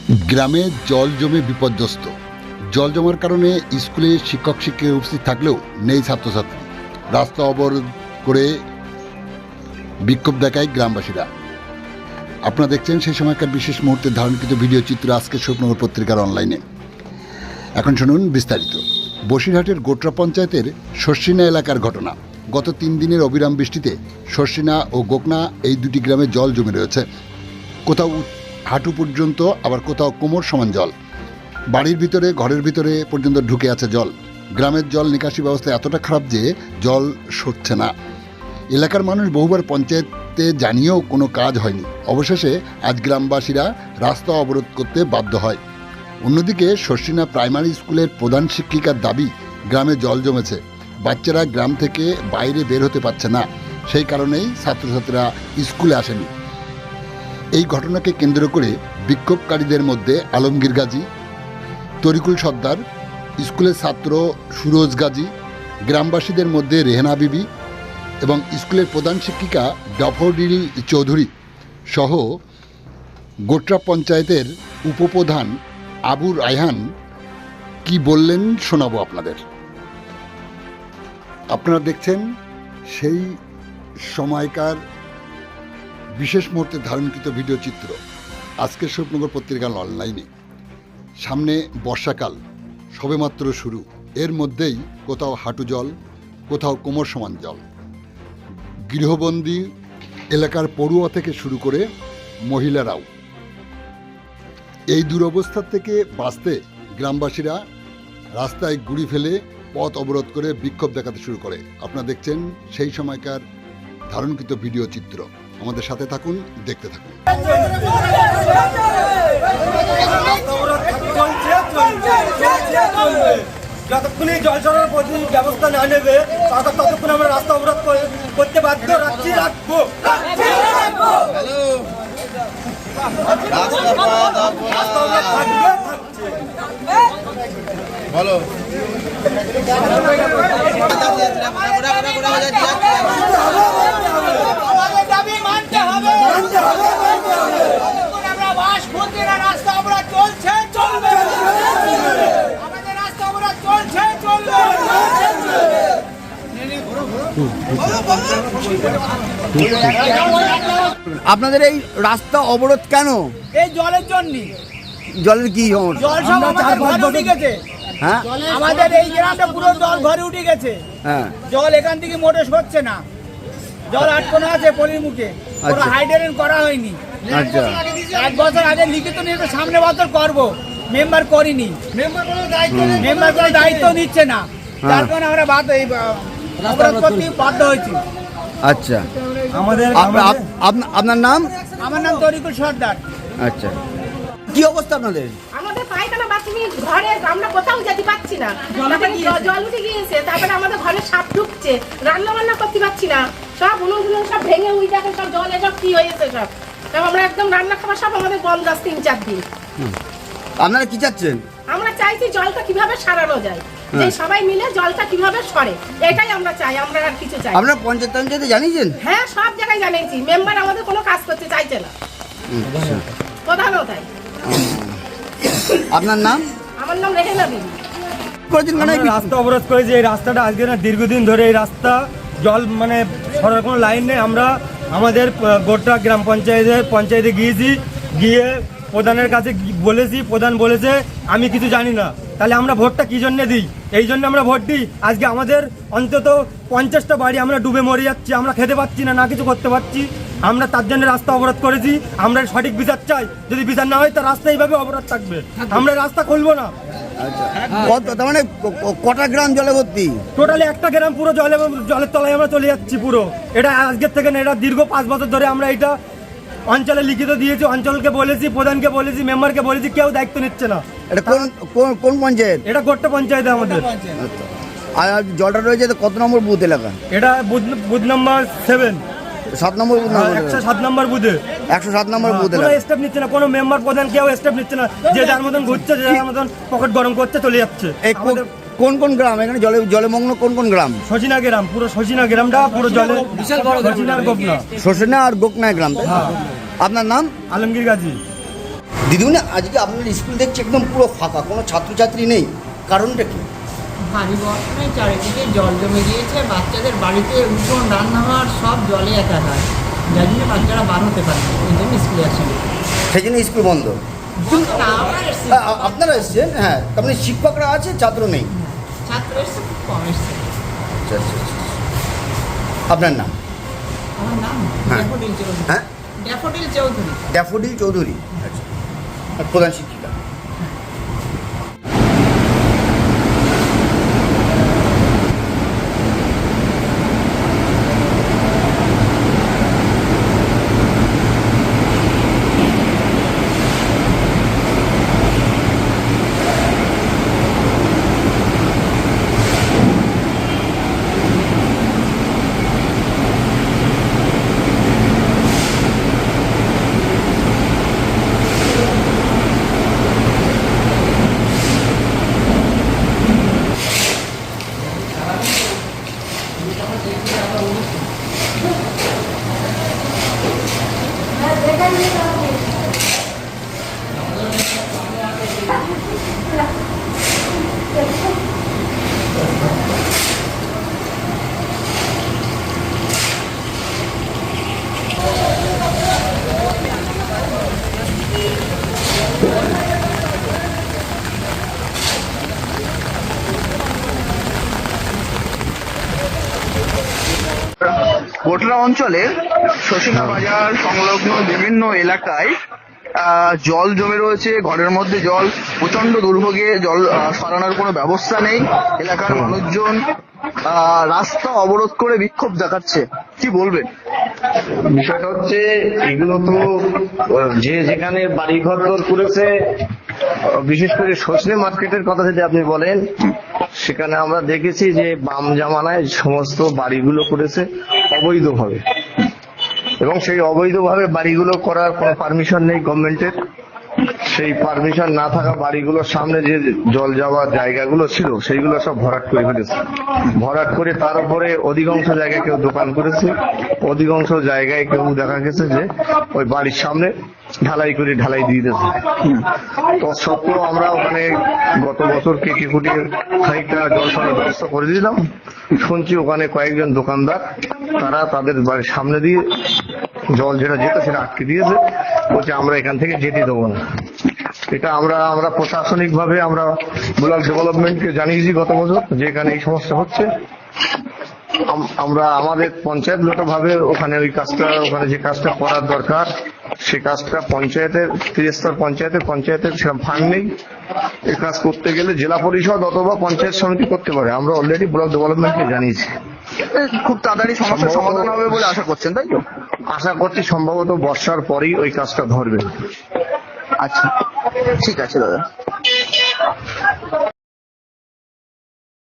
গ্রামে জল জমে বিপর্যস্ত। জল জমার কারণে স্কুলে শিক্ষক শিক্ষিকা উপস্থিত থাকলেও নেই ছাত্রছাত্রী। রাস্তা অবরোধ করে বিক্ষোভ দেখায় গ্রামবাসীরা। আপনারা দেখছেন সেই সময়কার বিশেষ মুহূর্তের ধারণকৃত ভিডিও চিত্র আজকের স্বপ্নগর পত্রিকার অনলাইনে। এখন শুনুন বিস্তারিত। বসিরহাটের গোটরা পঞ্চায়েতের শর্ষিনা এলাকার ঘটনা। গত 3 দিনের অবিরাম বৃষ্টিতে শর্ষিনা ও গোকনা এই দুটি গ্রামে জল জমে রয়েছে। কোথাও হাঁটু পর্যন্ত, আবার কোথাও কোমর সমান জল। বাড়ির ভিতরে, ঘরের ভিতরে পর্যন্ত ঢুকে আছে জল। গ্রামের জল নিকাশি ব্যবস্থা এতটা খারাপ যে জল সরছে না। এলাকার মানুষ বহুবার পঞ্চায়েতে জানিয়েও কোনো কাজ হয়নি। অবশেষে আজ গ্রামবাসীরা রাস্তা অবরোধ করতে বাধ্য হয়। অন্যদিকে শর্ষিনা প্রাইমারি স্কুলের প্রধান শিক্ষিকার দাবি, গ্রামে জল জমেছে, বাচ্চারা গ্রাম থেকে বাইরে বের হতে পারছে না, সেই কারণেই ছাত্রছাত্রীরা স্কুলে আসেনি। এই ঘটনাকে কেন্দ্র করে বিক্ষোভকারীদের মধ্যে আলমগীর গাজী, তরিকুল সর্দার, স্কুলের ছাত্র সুরজ গাজী, গ্রামবাসীদের মধ্যে রেহেনা বিবি এবং স্কুলের প্রধান শিক্ষিকা ডফরিল চৌধুরী সহ গোটরা পঞ্চায়েতের উপপ্রধান আবু রায়হান কি বললেন শোনাবো আপনাদের। আপনারা দেখছেন সেই সময়কার বিশেষ মুহূর্তে ধারণকৃত ভিডিও চিত্র আজকের স্বপ্নগর পত্রিকার অনলাইনে। সামনে বর্ষাকাল সবেমাত্র শুরু, এর মধ্যেই কোথাও হাঁটু জল, কোথাও কোমর সমান জল। গৃহবন্দী এলাকার পড়ুয়া থেকে শুরু করে মহিলারাও। এই দুরবস্থা থেকে বাঁচতে গ্রামবাসীরা রাস্তায় গুড়ি ফেলে পথ অবরোধ করে বিক্ষোভ দেখাতে শুরু করে। আপনারা দেখছেন সেই সময়কার ধারণকৃত ভিডিও চিত্র। আমাদের সাথে থাকুন, দেখতে থাকুন। যতক্ষণ জল সরার প্রতি ব্যবস্থা না নেবে ততক্ষণ আমরা রাস্তা অবরোধ করতে বাধ্য রাখবো। বলো আমাদের দাবি মানতে হবে। আমরা বাসপন্থীরা রাস্তা অবরোধ চলছে, চলবে। আমাদের রাস্তা অবরোধ চলছে, চলবে। আপনাদের এই রাস্তা অবরোধ কেন? এই জলের জন্য। জলের কি জল সব আমাদের ঘরে উঠে গেছে। হ্যাঁ, আমাদের এই গ্রামটা পুরো জল ঘরে উঠে গেছে। হ্যাঁ, জল এখান থেকে মোটর হচ্ছে না, জল আটকানো আছে পলির মুখে। কোনো হাইড্রেন করা হয়নি। আচ্ছা, 1 বছর আগে লিখিত নিয়ে সামনে বছর করবো, মেম্বার করিনি। মেম্বার কোনো দায়িত্ব নিচ্ছে না, যার কারণে আমরা অবরোধ করতে বাধ্য হয়েছি। আচ্ছা। আমাদের আপনার নাম? আমার নাম তরিকুল সর্দার। আচ্ছা, কি অবস্থা আপনাদের? আমাদের পায়খানা বাথরুমে ঘরে আমরা কোথাও যেতে পারছি না, জল উঠে গিয়েছে। তারপরে আমাদের ঘরে সাপ ঢুকছে, রান্না বান্না করতে পারছি না। সব উনুন সব ভেঙে উই দেখে সব জল এসব কি হয়েছে সব। তারপর আমরা একদম রান্না খাবার সব আমাদের বন্ধ আছে 3-4 দিন। আপনারা কি চাচ্ছেন? আমরা চাইছি জলটা কিভাবে সারানো যায়, যে সবাই মিলে জলটা কিভাবে সরে, এটাই আমরা চাই। আমরা আর কিছু চাই। আপনারা পঞ্চায়েতে জানিয়েছেন? হ্যাঁ, সব জায়গায় জানিয়েছি। মেম্বার আমাদের কোনো কাজ করতে চাইছে না, প্রধানও তাই। আপনার নাম? আমার নাম রেহেনা বিবি। রাস্তা অবরোধ করেছি। এই রাস্তাটা আজকে না, দীর্ঘদিন ধরে এই রাস্তা জল মানে সরার কোনো লাইন নেই। আমরা আমাদের গোটা গ্রাম পঞ্চায়েতে গিয়েছি, গিয়ে প্রধানের কাছে বলেছি। প্রধান বলেছে আমি কিছু জানি না। তাহলে আমরা ভোটটা কি জন্য দিই? এই জন্য আমরা ভোট দিই। আজকে আমাদের অন্তত 50টা বাড়ি আমরা ডুবে মরে যাচ্ছি, আমরা খেতে পাচ্ছি না, না কিছু করতে পারছি। আমরা তার জন্য রাস্তা অবরোধ করেছি। আমরা সঠিক বিচার চাই। যদি বিচার না হয়, তার রাস্তা এইভাবে অবরোধ থাকবে। আমরা রাস্তা খুলবো না। তার মানে কটা গ্রাম জলে ভর্তি? টোটালি একটা গ্রাম পুরো জলের তলায় আমরা চলে যাচ্ছি পুরো। এটা আজকের থেকে না, এটা দীর্ঘ 5 বছর ধরে আমরা এটা অঞ্চলে লিখিত দিয়েছি। অঞ্চলকে বলেছি, প্রধানকে বলেছি, মেম্বারকে বলেছি, কেউ দায়িত্ব নিচ্ছে না। এটা কোন পঞ্চায়েত? এটা গোট্টা পঞ্চায়েত আমাদের। আর জলটা রয়েছে কত নম্বর বুথ এলাকা? এটা বুথ নাম্বার 7, 7 নম্বর বুথ। 107 নম্বর বুথে। 107 নম্বর বুথ কোনো স্টেপ নিচ্ছে না, কোনো মেম্বার প্রধান কেউ স্টেপ নিচ্ছে না। যে যার মতন ঘুরছে, যে যার মতন পকেট গরম করছে, চলে যাচ্ছে। কোন গ্রাম এখানে জলে মগ্ন? কোন গ্রাম? শর্ষিনা গ্রাম, পুরো শর্ষিনা গ্রামটা পুরো জলে বিশাল বড়। শর্ষিনা আর গোকনা গ্রাম। আপনার নাম? আলমগীর গাজী। দিদিমণি, আজকে আপনার স্কুল দেখছি একদম পুরো ফাঁকা, কোনো ছাত্রছাত্রী নেই, কারণটা কি? ভারী বর্ষণে চারিদিকে জল জমে গিয়েছে, বাচ্চাদের বাড়িতে উঠোন রান্নাঘর সব জলে একাকার, যার জন্য বাচ্চারা বার হতে পারে না, ওই জন্য স্কুলে আসেন। সেই জন্য স্কুল বন্ধ। বন্ধ না, আমরা এসছি। আপনারা এসছেন, হ্যাঁ, তার মানে শিক্ষকরা আছে, ছাত্র নেই। ছাত্র এসছে, খুব কম এসছে। আচ্ছা, আচ্ছা, আচ্ছা। আপনার নাম? আমার নাম হ্যাঁ। ড্যাফোডিল চৌধুরী। হ্যাঁ, ড্যাফোডিল চৌধুরী। ড্যাফোডিল চৌধুরী। আচ্ছা, আর প্রধান শিক্ষিকা। কোটরা অঞ্চলের শশীলা বাজার সংলগ্ন বিভিন্ন এলাকায় জল জমে রয়েছে, ঘরের মধ্যে জল, প্রচন্ড দুর্ভোগে, জল সরানোর কোনো ব্যবস্থা নেই। এলাকার মানুষজন রাস্তা অবরোধ করে বিক্ষোভ দেখাচ্ছে, কি বলবেন? বিষয়টা হচ্ছে এগুলো তো যে যেখানে বাড়িঘর দর করেছে, বিশেষ করে সজনে মার্কেটের কথা যদি আপনি বলেন, সেখানে আমরা দেখেছি যে বাম জামানায় সমস্ত বাড়িগুলো করেছে অবৈধভাবে, এবং সেই অবৈধভাবে বাড়িগুলো করার কোনো পারমিশন নেই গভর্নমেন্টের। সেই পারমিশন না থাকা বাড়িগুলোর সামনে যে জল যাওয়ার জায়গাগুলো ছিল সেইগুলো সব ভরাট করে ফেলেছে। ভরাট করে তার উপরে অধিকাংশ জায়গায় কেউ দোকান করেছে, অধিকাংশ জায়গায় কেউ দেখা গেছে যে ওই বাড়ির সামনে ঢালাই করে ঢালাই দিয়ে দিয়েছে। তো সত্ত্বেও আমরা ওখানে গত বছর কেটে কুটিয়ে খানিকটা জল সরার ব্যবস্থা করে দিলাম। শুনছি ওখানে কয়েকজন দোকানদার তারা তাদের বাড়ির সামনে দিয়ে জল যেটা যেত সেটা আটকে দিয়েছে, বলছে আমরা এখান থেকে যেতে দেবো না। এটা আমরা প্রশাসনিক ভাবে আমরা ব্লক ডেভেলপমেন্টকে জানিয়েছি গত বছর যে এখানে এই সমস্যা হচ্ছে। আমরা আমাদের পঞ্চায়েতগত ভাবে ওখানে ওই কাজটা, ওখানে যে কাজটা করার দরকার সে কাজটা পঞ্চায়েতের ত্রিস্তর পঞ্চায়েতের সেরকম ফান্ড নেই। এই কাজ করতে গেলে জেলা পরিষদ অথবা পঞ্চায়েত সমিতি করতে পারে। আমরা অলরেডি ব্লক ডেভেলপমেন্টকে জানিয়েছি। খুব তাড়াতাড়ি সমস্যার সমাধান হবে বলে আশা করছেন, তাই তো? আশা করছি সম্ভবত বর্ষার পরেই ওই কাজটা ধরবে। আচ্ছা, ঠিক আছে দাদা।